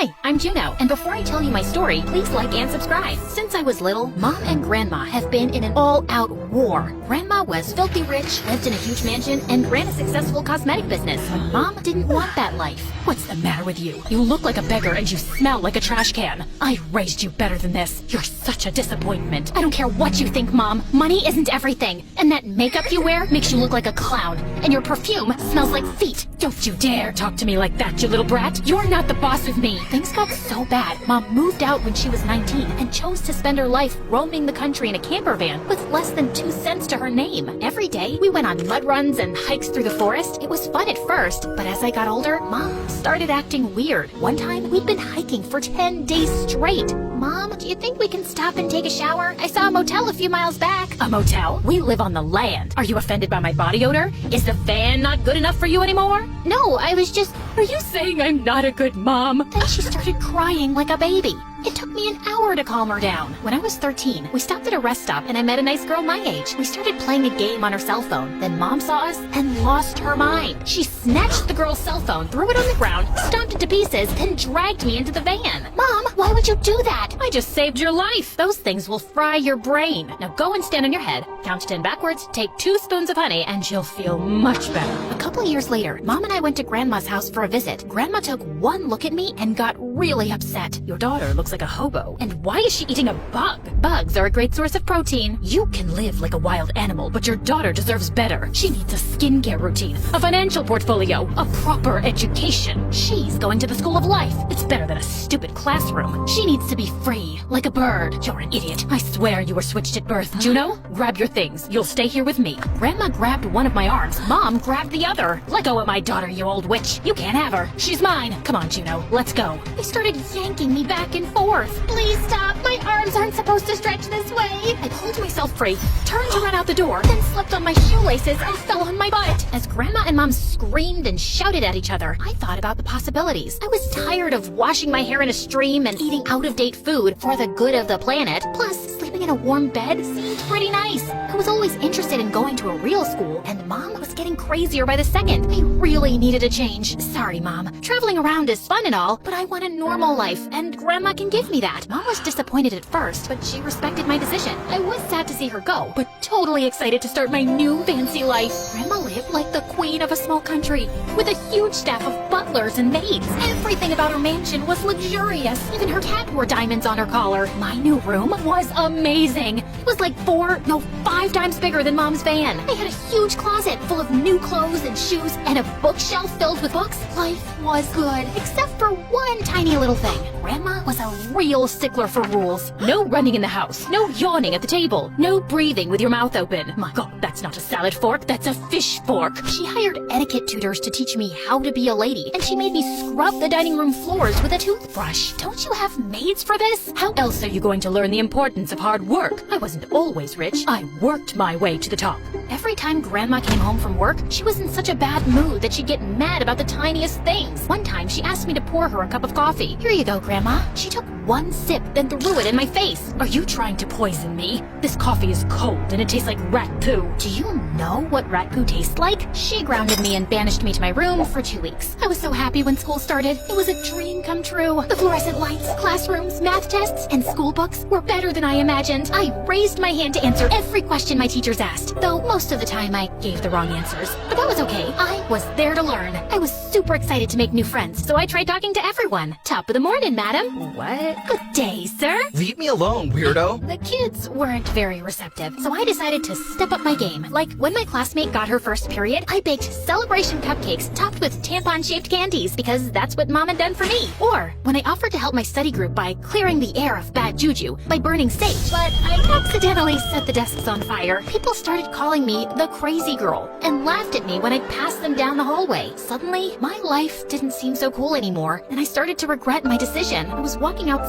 Hi, I'm Juno, and before I tell you my story, please like and subscribe. Since I was little, Mom and Grandma have been in an all-out war. Grandma was filthy rich, lived in a huge mansion, and ran a successful cosmetic business. But Mom didn't want that life. What's the matter with you? You look like a beggar and you smell like a trash can. I raised you better than this. You're such a disappointment. I don't care what you think, Mom. Money isn't everything. And that makeup you wear makes you look like a clown. And your perfume smells like feet. Don't you dare talk to me like that, you little brat. You're not the boss of me. Things got so bad, Mom moved out when she was 19 and chose to spend her life roaming the country in a camper van with less than 2 cents to her name. Every day, we went on mud runs and hikes through the forest. It was fun at first, but as I got older, Mom started acting weird. One time, we'd been hiking for 10 days straight. Mom, do you think we can stop and take a shower? I saw a motel a few miles back. A motel? We live on the land. Are you offended by my body odor? Is the van not good enough for you anymore? No, I was just... Are you saying I'm not a good mom? Then she started crying like a baby. It took me an hour to calm her down. When I was 13, we stopped at a rest stop and I met a nice girl my age. We started playing a game on her cell phone. Then Mom saw us and lost her mind. She snatched the girl's cell phone, threw it on the ground, stomped it to pieces, then dragged me into the van. Mom, why would you do that? I just saved your life. Those things will fry your brain. Now go and stand on your head, count to 10 backwards, take 2 spoons of honey, and you'll feel much better. A couple years later, Mom and I went to Grandma's house for a visit. Grandma took one look at me and got really upset. Your daughter looks like a hobo. And why is she eating a bug? Bugs are a great source of protein. You can live like a wild animal, but your daughter deserves better. She needs a skincare routine, a financial portfolio, a proper education. She's going to the school of life. It's better than a stupid classroom. She needs to be free, like a bird. You're an idiot. I swear you were switched at birth. Juno, grab your things. You'll stay here with me. Grandma grabbed one of my arms. Mom grabbed the other. Let go of my daughter, you old witch. You can't have her. She's mine. Come on, Juno. Let's go. They started yanking me back and forth. Please stop. My arms aren't supposed to stretch this way. I pulled myself free, turned to run out the door, then slipped on my shoelaces and fell on my butt. As Grandma and Mom screamed and shouted at each other, I thought about the possibilities. I was tired of washing my hair in a stream and eating out-of-date food for the good of the planet. Plus, sleeping in a warm bed seemed pretty nice. I was always interested in going to a real school, and Mom was getting crazier by the second. I really needed a change. Sorry, Mom. Traveling around is fun and all, but I want a normal life, and Grandma can give me that. Mom was disappointed at first, but she respected my decision. I was sad to see her go, but totally excited to start my new fancy life. Grandma lived like the queen of a small country, with a huge staff of butlers and maids. Everything about her mansion was luxurious. Even her cat wore diamonds on her collar. My new room was amazing. It was like 5 times bigger than Mom's van. I had a huge closet full of new clothes and shoes and a bookshelf filled with books. Life was good, except for one tiny little thing. Grandma was a real stickler for rules. No running in the house. No yawning at the table. No breathing with your mouth open. My God, that's not a salad fork. That's a fish fork. She hired etiquette tutors to teach me how to be a lady, and she made me scrub the dining room floors with a toothbrush. Don't you have maids for this? How else are you going to learn the importance of hard work? I wasn't always rich. I worked my way to the top. Every time Grandma came home from work, she was in such a bad mood that she'd get mad about the tiniest things. One time, she asked me to pour her a cup of coffee. Here you go, Grandma. She took one sip, then threw it in my face. Are you trying to poison me? This coffee is cold and it tastes like rat poo. Do you know what rat poo tastes like? She grounded me and banished me to my room for 2 weeks. I was so happy when school started. It was a dream come true. The fluorescent lights, classrooms, math tests, and school books were better than I imagined. I raised my hand to answer every question my teachers asked, though most of the time I gave the wrong answers. But that was okay. I was there to learn. I was super excited to make new friends, so I tried talking to everyone. Top of the morning, madam. What? Good day, sir. Leave me alone, weirdo. The kids weren't very receptive, so I decided to step up my game. Like when my classmate got her first period, I baked celebration cupcakes topped with tampon-shaped candies because that's what Mom had done for me. Or when I offered to help my study group by clearing the air of bad juju by burning sage, but I accidentally set the desks on fire. People started calling me the crazy girl and laughed at me when I'd pass them down the hallway. Suddenly, my life didn't seem so cool anymore, and I started to regret my decision. I was walking outside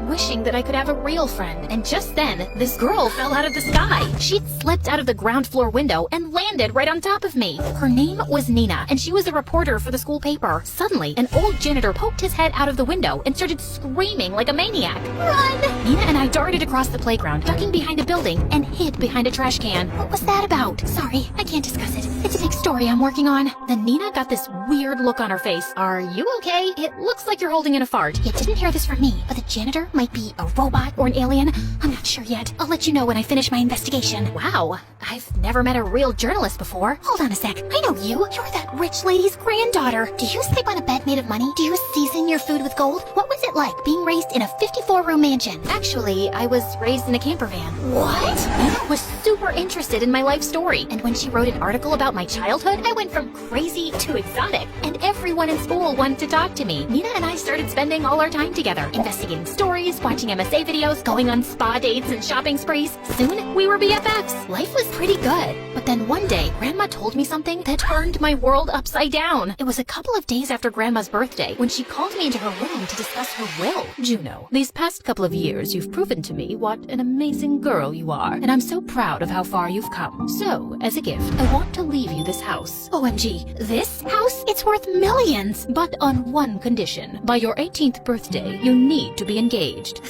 wishing that I could have a real friend, and just then, this girl fell out of the sky. She'd slipped out of the ground floor window and landed right on top of me. Her name was Nina, and she was a reporter for the school paper. Suddenly, an old janitor poked his head out of the window and started screaming like a maniac. Run! Nina and I darted across the playground background, ducking behind a building, and hid behind a trash can. What was that about? Sorry, I can't discuss it. It's a big story I'm working on. Then Nina got this weird look on her face. Are you okay? It looks like you're holding in a fart. You didn't hear this from me, but the janitor might be a robot or an alien. I'm not sure yet. I'll let you know when I finish my investigation. Wow, I've never met a real journalist before. Hold on a sec. I know you. You're that rich lady's granddaughter. Do you sleep on a bed made of money? Do you season your food with gold? What was it like being raised in a 54-room mansion? Actually, I was raised in a camper van. What? Nina was super interested in my life story, and when she wrote an article about my childhood, I went from crazy to exotic, and everyone in school wanted to talk to me. Nina and I started spending all our time together, investigating stories, watching MSA videos, going on spa dates and shopping sprees. Soon, we were BFFs. Life was pretty good, but then one day, Grandma told me something that turned my world upside down. It was a couple of days after Grandma's birthday when she called me into her room to discuss her will. Juno, these past couple of years, you've proven to me what an amazing girl you are, and I'm so proud of how far you've come. So, as a gift, I want to leave you this house. OMG, this house? It's worth millions! But on one condition. By your 18th birthday, you need to be engaged.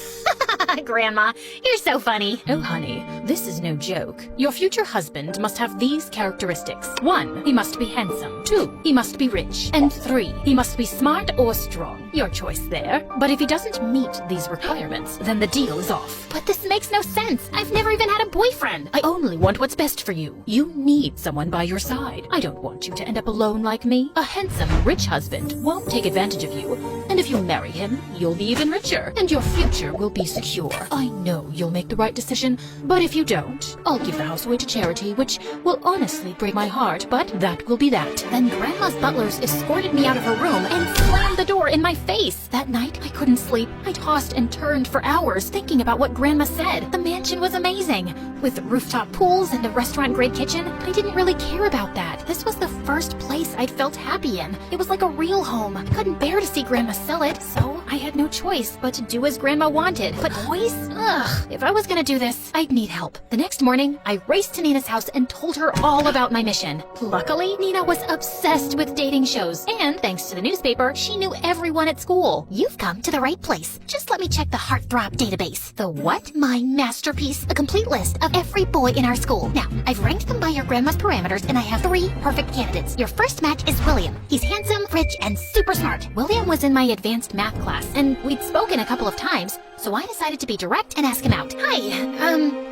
Grandma, you're so funny. Oh, honey, this is no joke. Your future husband must have these characteristics. 1, he must be handsome. 2, he must be rich. And 3, he must be smart or strong. Your choice there. But if he doesn't meet these requirements, then the deal is off. But this makes no sense. I've never even had a boyfriend. I only want what's best for you. You need someone by your side. I don't want you to end up alone like me. A handsome, rich husband won't take advantage of you. And if you marry him, you'll be even richer. And your future will be secure. I know you'll make the right decision, but if you don't, I'll give the house away to charity, which will honestly break my heart, but that will be that. Then Grandma's butlers escorted me out of her room and slammed the door in my face. That night, I couldn't sleep. I tossed and turned for hours thinking about what Grandma said. The mansion was amazing. With rooftop pools and a restaurant-grade kitchen, I didn't really care about that. This was the first place I'd felt happy in. It was like a real home. I couldn't bear to see Grandma sell it, so I had no choice but to do as Grandma wanted. But boys? Ugh. If I was gonna do this, I'd need help. The next morning, I raced to Nina's house and told her all about my mission. Luckily, Nina was obsessed with dating shows, and thanks to the newspaper, she knew everyone at school. You've come to the right place. Just let me check the Heartthrob database. The what? My masterpiece. A complete list of every boy in our school. Now, I've ranked them by your grandma's parameters, and I have 3 perfect candidates. Your first match is William. He's handsome, rich, and super smart. William was in my advanced math class, and we'd spoken a couple of times, so I decided to be direct and ask him out. Hi,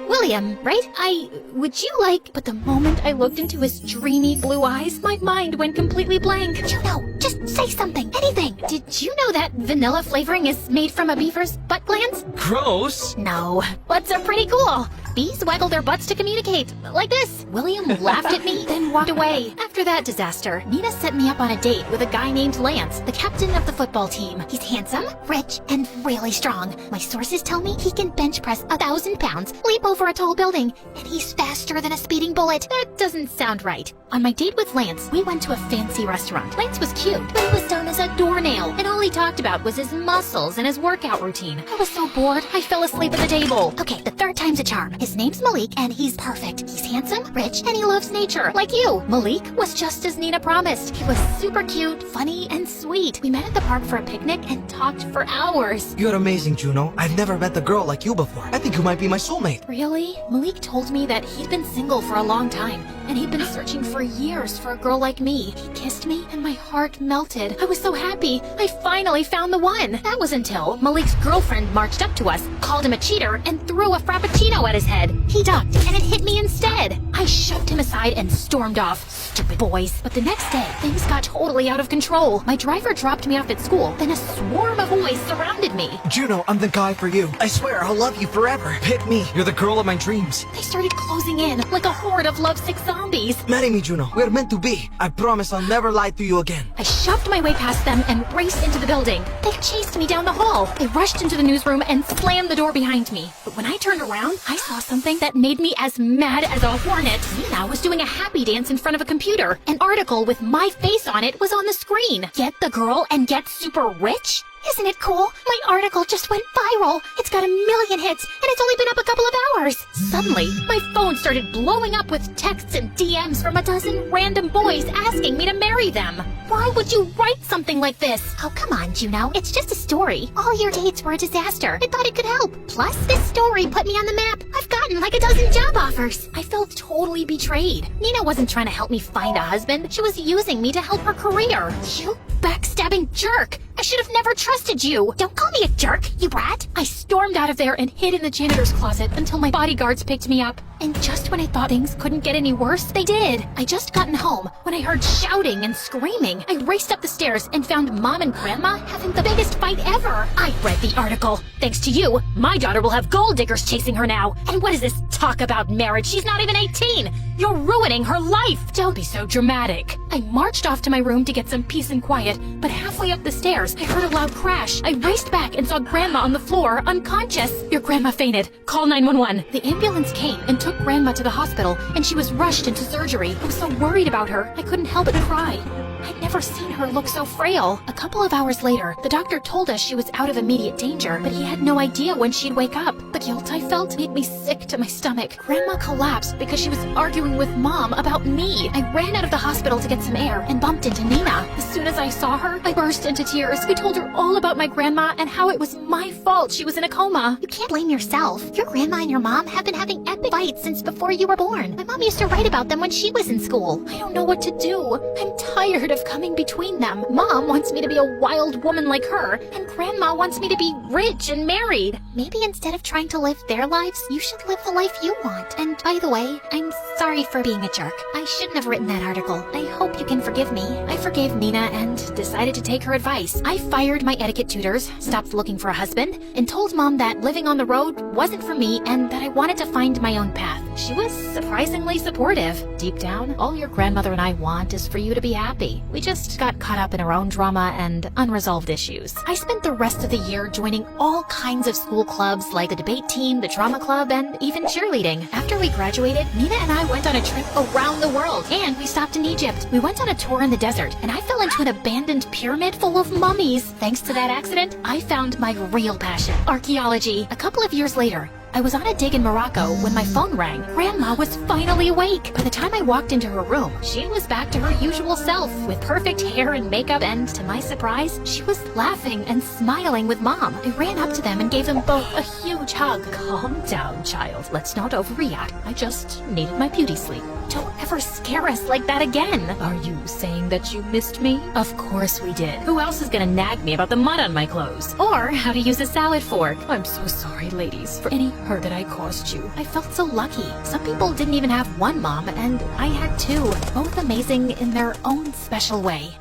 William, right? Would you like... But the moment I looked into his dreamy blue eyes, my mind went completely blank. Juno, just say something, anything. Did you know that vanilla flavoring is made from a beaver's butt glands? Gross! No, butts are pretty cool. Bees waggle their butts to communicate, like this. William laughed at me, then walked away. After that disaster, Nina set me up on a date with a guy named Lance, the captain of the football team. He's handsome, rich, and really strong. My sources tell me he can bench press 1,000 pounds, leap over a tall building, and he's faster than a speeding bullet. That doesn't sound right. On my date with Lance, we went to a fancy restaurant. Lance was cute, but he was dumb as a doornail, and all he talked about was his muscles and his workout routine. I was so bored, I fell asleep at the table. Okay, the third time's a charm. His name's Malik, and he's perfect. He's handsome, rich, and he loves nature, like you. Malik was just as Nina promised. He was super cute, funny, and sweet. We met at the park for a picnic and talked for hours. You're amazing, Juno. I've never met a girl like you before. I think you might be my soulmate. Really? Malik told me that he'd been single for a long time, and he'd been searching for years for a girl like me. He kissed me, and my heart melted. I was so happy. I finally found the one. That was until Malik's girlfriend marched up to us, called him a cheater, and threw a frappuccino at his head. He ducked, and it hit me instead. I shoved him aside and stormed off. Stupid boys. But the next day, things got totally out of control. My driver dropped me off at school, then a swarm of boys surrounded me. Juno, I'm the guy for you. I swear I'll love you forever. Pick me. You're the girl of my dreams. They started closing in like a horde of lovesick zombies. Marry me, Juno. We're meant to be. I promise I'll never lie to you again. I shoved my way past them and raced into the building. They chased me down the hall. They rushed into the newsroom and slammed the door behind me. But when I turned around, I saw something that made me as mad as a hornet. Nina was doing a happy dance in front of a computer. An article with my face on it was on the screen. Get the girl and get super rich? Isn't it cool? My article just went viral. It's got 1 million hits, and it's only been up a couple of hours. Suddenly, my phone started blowing up with texts and DMs from a dozen random boys asking me to marry them. Why would you write something like this? Oh, come on, Juno. It's just a story. All your dates were a disaster. I thought it could help. Plus, this story put me on the map. I've gotten like a dozen job offers. I felt totally betrayed. Nina wasn't trying to help me find a husband. She was using me to help her career. You backstabbing jerk. I should have never trusted you. Don't call me a jerk, you brat. I stormed out of there and hid in the janitor's closet until my bodyguards picked me up. And just when I thought things couldn't get any worse, they did. I just gotten home when I heard shouting and screaming. I raced up the stairs and found Mom and Grandma having the biggest fight ever. I read the article. Thanks to you, my daughter will have gold diggers chasing her now. And what is this talk about marriage? She's not even 18. You're ruining her life. Don't be so dramatic. I marched off to my room to get some peace and quiet, but halfway up the stairs, I heard a loud crash. I raced back and saw Grandma on the floor, unconscious. Your grandma fainted. Call 911. The ambulance came and took Grandma to the hospital, and she was rushed into surgery. I was so worried about her, I couldn't help but cry. I'd never seen her look so frail. A couple of hours later, the doctor told us she was out of immediate danger, but he had no idea when she'd wake up. The guilt I felt made me sick to my stomach. Grandma collapsed because she was arguing with Mom about me. I ran out of the hospital to get some air and bumped into Nina. As soon as I saw her, I burst into tears. I told her all about my grandma and how it was my fault she was in a coma. You can't blame yourself. Your grandma and your mom have been having epic fights since before you were born. My mom used to write about them when she was in school. I don't know what to do. I'm tired of coming between them. Mom wants me to be a wild woman like her, and Grandma wants me to be rich and married. Maybe instead of trying to live their lives, you should live the life you want. And by the way, I'm sorry for being a jerk. I shouldn't have written that article. I hope you can forgive me. I forgave Nina and decided to take her advice. I fired my etiquette tutors, stopped looking for a husband, and told Mom that living on the road wasn't for me and that I wanted to find my own path. She was surprisingly supportive. Deep down, all your grandmother and I want is for you to be happy. We just got caught up in our own drama and unresolved issues. I spent the rest of the year joining all kinds of school clubs like the debate team, the drama club, and even cheerleading. After we graduated, Nina and I went on a trip around the world, and we stopped in Egypt. We went on a tour in the desert, and I fell into an abandoned pyramid full of mummies. Thanks to that accident, I found my real passion, archaeology. A couple of years later, I was on a dig in Morocco when my phone rang. Grandma was finally awake. By the time I walked into her room, she was back to her usual self with perfect hair and makeup, and to my surprise, she was laughing and smiling with Mom. I ran up to them and gave them both a huge hug. Calm down, child. Let's not overreact. I just needed my beauty sleep. Don't ever scare us like that again. Are you saying that you missed me? Of course we did. Who else is gonna nag me about the mud on my clothes? Or how to use a salad fork? I'm so sorry, ladies, for any hurt that I caused you. I felt so lucky. Some people didn't even have one mom, and I had two. Both amazing in their own special way.